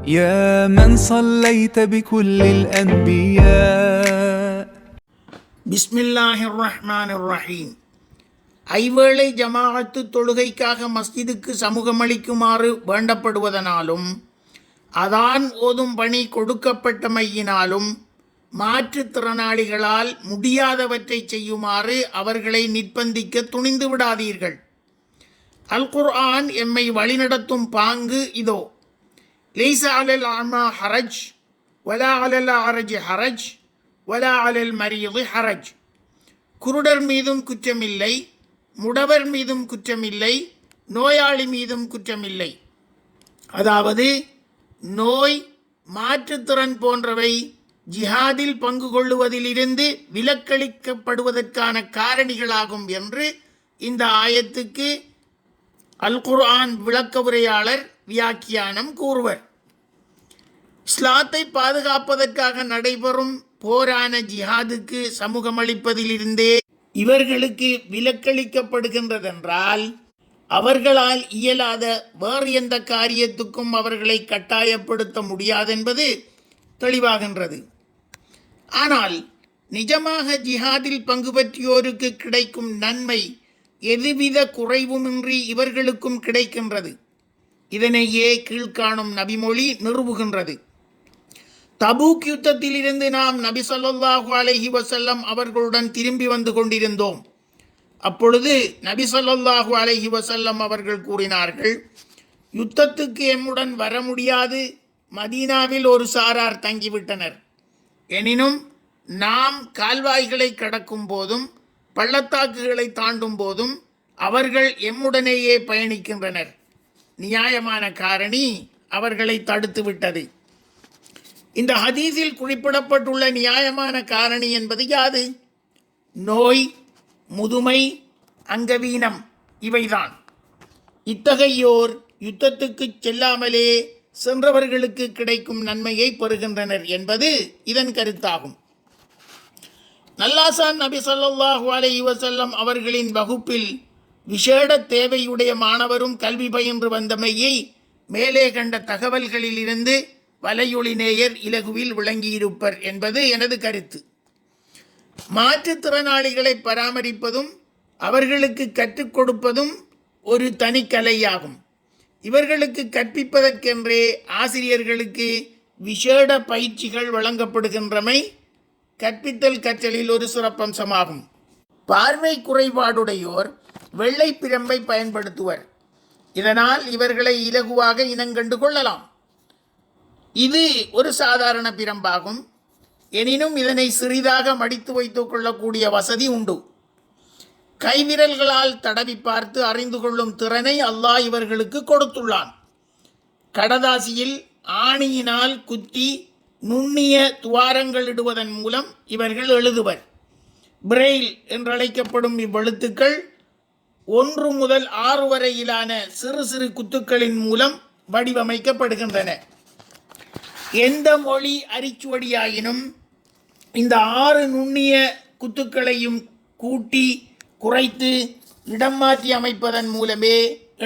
يا من صليت بكل الأنبياء. பிஸ்மில்லாஹிர் ரஹ்மானிர் ரஹீம். ஐவேளை ஜமாஅத்து தொழுகைக்காக மஸ்ஜிதுக்கு சமூகமளிக்குமாறு வேண்டப்படுவதனாலும் அதான் ஓதும் பணி கொடுக்கப்பட்டமையினாலும் மாற்றுத்திறனாளிகளால் முடியாதவற்றை செய்யுமாறு அவர்களை நிர்பந்திக்க துணிந்து விடாதீர்கள். அல் குர்ஆன் எம்மை வழிநடத்தும் பாங்கு இதோ. லைஸ அலல் அமா ஹரஜ் வலா அலல் அரஜ் ஹரஜ் வலா அலல் மரீது ஹரஜ். குருடர் மீதும் குற்றமில்லை, முடவர் மீதும் குற்றமில்லை, நோயாளி மீதும் குற்றமில்லை. அதாவது நோய், மாற்றுத்திறன் போன்றவை ஜிஹாதில் பங்கு கொள்ளுவதிலிருந்து விலக்களிக்கப்படுவதற்கான காரணிகளாகும் என்று இந்த ஆயத்துக்கு அல் குர்ஆன் விளக்க உரையாளர் வியாக்கியானம் கூறுவர். இஸ்லாத்தை பாதுகாப்பதற்காக நடைபெறும் போரான ஜிஹாதுக்கு சமூகமளிப்பதிலிருந்தே இவர்களுக்கு விலக்களிக்கப்படுகின்றதென்றால் அவர்களால் இயலாத வேறு எந்த காரியத்துக்கும் அவர்களை கட்டாயப்படுத்த முடியாதென்பது தெளிவாகின்றது. ஆனால் நிஜமாக ஜிஹாதில் பங்கு பற்றியோருக்கு கிடைக்கும் நன்மை எதுவித குறைவுமின்றி இவர்களுக்கும் கிடைக்கின்றது. இதனையே கீழ்காணும் நபிமொழி நிறுவுகின்றது. தபூக் யுத்தத்திலிருந்து நாம் நபி ஸல்லல்லாஹு அலைஹி வஸல்லம் அவர்களுடன் திரும்பி வந்து கொண்டிருந்தோம். அப்பொழுது நபி ஸல்லல்லாஹு அலைஹி வஸல்லம் அவர்கள் கூறினார்கள், யுத்தத்துக்கு எம்முடன் வர முடியாது, மதீனாவில் ஒரு சாரார் தங்கிவிட்டனர். எனினும் நாம் கால்வாய்களை கடக்கும் போதும் பள்ளத்தாக்குகளை தாண்டும் போதும் அவர்கள் எம்முடனேயே பயணிக்கின்றனர். நியாயமான காரணி அவர்களை தடுத்து விட்டது. இந்த ஹதீஸில் குறிப்பிடப்பட்டுள்ள நியாயமான காரணி என்பது யாது? நோய், முதுமை, அங்கவீனம் இவைதான். இத்தகையோர் யுத்தத்துக்கு செல்லாமலே சென்றவர்களுக்கு கிடைக்கும் நன்மையை பெறுகின்றனர் என்பது இதன் கருத்தாகும். நல்லாசான் நபி ஸல்லல்லாஹு அலைஹி வஸல்லம் அவர்களின் வகுப்பில் விசேட தேவையுடைய மாணவரும் கல்வி பயின்று வந்தமையை மேலே கண்ட தகவல்களிலிருந்து வலையொலி நேயர் இலகுவில் விளங்கியிருப்பர் என்பது எனது கருத்து. மாற்றுத்திறனாளிகளை பராமரிப்பதும் அவர்களுக்கு கற்றுக் கொடுப்பதும் ஒரு தனிக்கலையாகும். இவர்களுக்கு கற்பிப்பதற்கென்றே ஆசிரியர்களுக்கு விசேட பயிற்சிகள் வழங்கப்படுகின்றமை கற்பித்தல் கற்றலில் ஒரு சிறப்பம்சமாகும். பார்வை குறைபாடுடையோர் வெள்ளை பிரம்பை பயன்படுத்துவர். இதனால் இவர்களை இலகுவாக இனங்கண்டு கொள்ளலாம். இது ஒரு சாதாரண பிரம்பாகும். எனினும் இதனை சிறிதாக மடித்து வைத்துக் கொள்ளக்கூடிய வசதி உண்டு. கைவிரல்களால் தடவி பார்த்து அறிந்து கொள்ளும் திறனை அல்லாஹ் இவர்களுக்கு கொடுத்துள்ளான். கடதாசியில் ஆணியினால் குத்தி நுண்ணிய துவாரங்கள் இடுவதன் மூலம் இவர்கள் எழுதுவர். பிரெயில் என்றழைக்கப்படும் இவ்வெழுத்துக்கள் 1 முதல் 6 வரையிலான சிறு சிறு குத்துக்களின் மூலம் வடிவமைக்கப்படுகின்றன. எந்த மொழி அரிச்சுவடியாயினும் இந்த 6 நுண்ணிய குத்துக்களையும் கூட்டி குறைத்து இடம் மாற்றி அமைப்பதன் மூலமே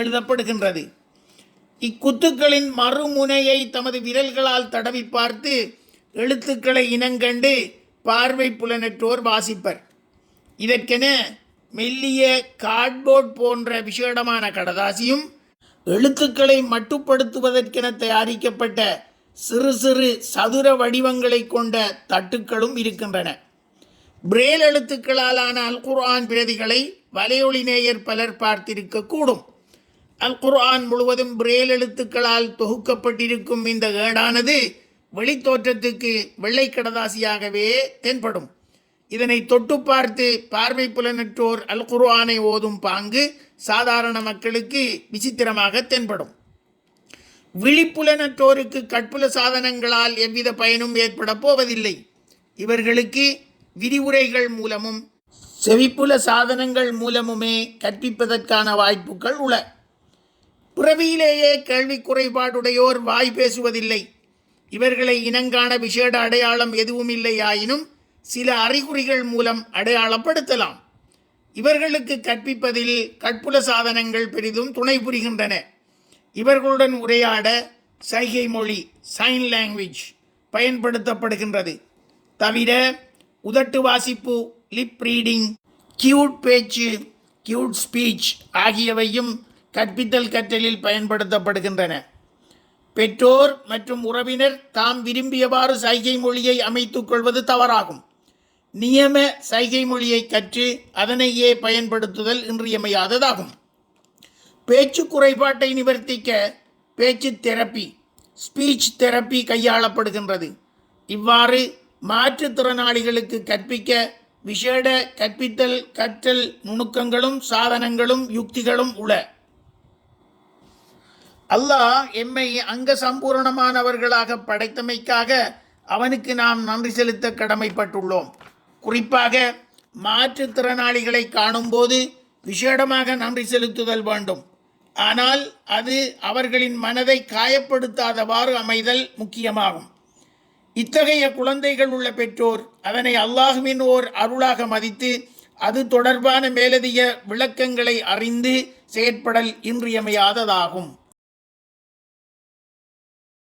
எழுதப்படுகின்றது. இக்குத்துக்களின் மறுமுனையை தமது விரல்களால் தடவி பார்த்து எழுத்துக்களை இனங்கண்டு பார்வை புலனற்றோர் வாசிப்பர். இதற்கென மெல்லிய கார்ட்போர்ட் போன்ற விசேடமான கடதாசியும் எழுத்துக்களை மட்டுப்படுத்துவதற்கென தயாரிக்கப்பட்ட சிறு சிறு சதுர வடிவங்களை கொண்ட தட்டுக்களும் இருக்கின்றன. பிரேல் எழுத்துக்களாலான அல் குர்ஆன் பிரதிகளை வலையொலி நேயர் பலர் பார்த்திருக்கக்கூடும். அல் குர்ஆன் முழுவதும் பிரேல் எழுத்துக்களால் தொகுக்கப்பட்டிருக்கும் இந்த ஏடானது வெளித்தோற்றத்துக்கு வெள்ளை கடதாசியாகவே தென்படும். இதனை தொட்டு பார்த்து பார்வை புலனற்றோர் அல் குர்ஆனை ஓதும் பாங்கு சாதாரண மக்களுக்கு விசித்திரமாக தென்படும். விழிப்புலனற்றோருக்கு கற்புல சாதனங்களால் எவ்வித பயனும் ஏற்பட போவதில்லை. இவர்களுக்கு விரிவுரைகள் மூலமும் செவிப்புல சாதனங்கள் மூலமுமே கற்பிப்பதற்கான வாய்ப்புகள் உள்ள. பிறவியிலேயே கேள்வி குறைபாடுடையோர் வாய் பேசுவதில்லை. இவர்களை இனங்காண விசேட அடையாளம் எதுவும் இல்லையாயினும் சில அறிகுறிகள் மூலம் அடையாளப்படுத்தலாம். இவர்களுக்கு கற்பிப்பதில் கற்புல சாதனங்கள் பெரிதும் துணை புரிகின்றன. இவர்களுடன் உரையாட சைகை மொழி சைன் லாங்குவேஜ் பயன்படுத்தப்படுகின்றது. தவிர உதட்டு வாசிப்பு லிப் ரீடிங், கியூட் பேச்சு கியூட் ஸ்பீச் ஆகியவையும் கற்பித்தல் கற்றலில் பயன்படுத்தப்படுகின்றன. பெற்றோர் மற்றும் உறவினர் தாம் விரும்பியவாறு சைகை மொழியை அமைத்துக் கொள்வது தவறாகும். நியம சைகை மொழியை கற்று அதனையே பயன்படுத்துதல் இன்றியமையாததாகும். பேச்சு குறைபாட்டை நிவர்த்திக்க பேச்சு தெரப்பி ஸ்பீச் தெரப்பி கையாளப்படுகின்றது. இவ்வாறு மாற்றுத்திறனாளிகளுக்கு கற்பிக்க விசேட கற்பித்தல் கற்றல் நுணுக்கங்களும் சாதனங்களும் யுக்திகளும் உள. அல்லாஹ் எம்மை அங்க சம்பூரணமானவர்களாக படைத்தமைக்காக அவனுக்கு நாம் நன்றி செலுத்த கடமைப்பட்டுள்ளோம். குறிப்பாக மாற்றுத்திறனாளிகளை காணும்போது விசேடமாக நன்றி செலுத்துதல் வேண்டும். ஆனால் அது அவர்களின் மனதை காயப்படுத்தாதவாறு அமைதல் முக்கியமாகும். இத்தகைய குழந்தைகள் உள்ள பெற்றோர் அதனை அல்லாஹ்வின் ஓர் அருளாக மதித்து அது தொடர்பான மேலதிக விளக்கங்களை அறிந்து செயற்படல் இன்றியமையாததாகும்.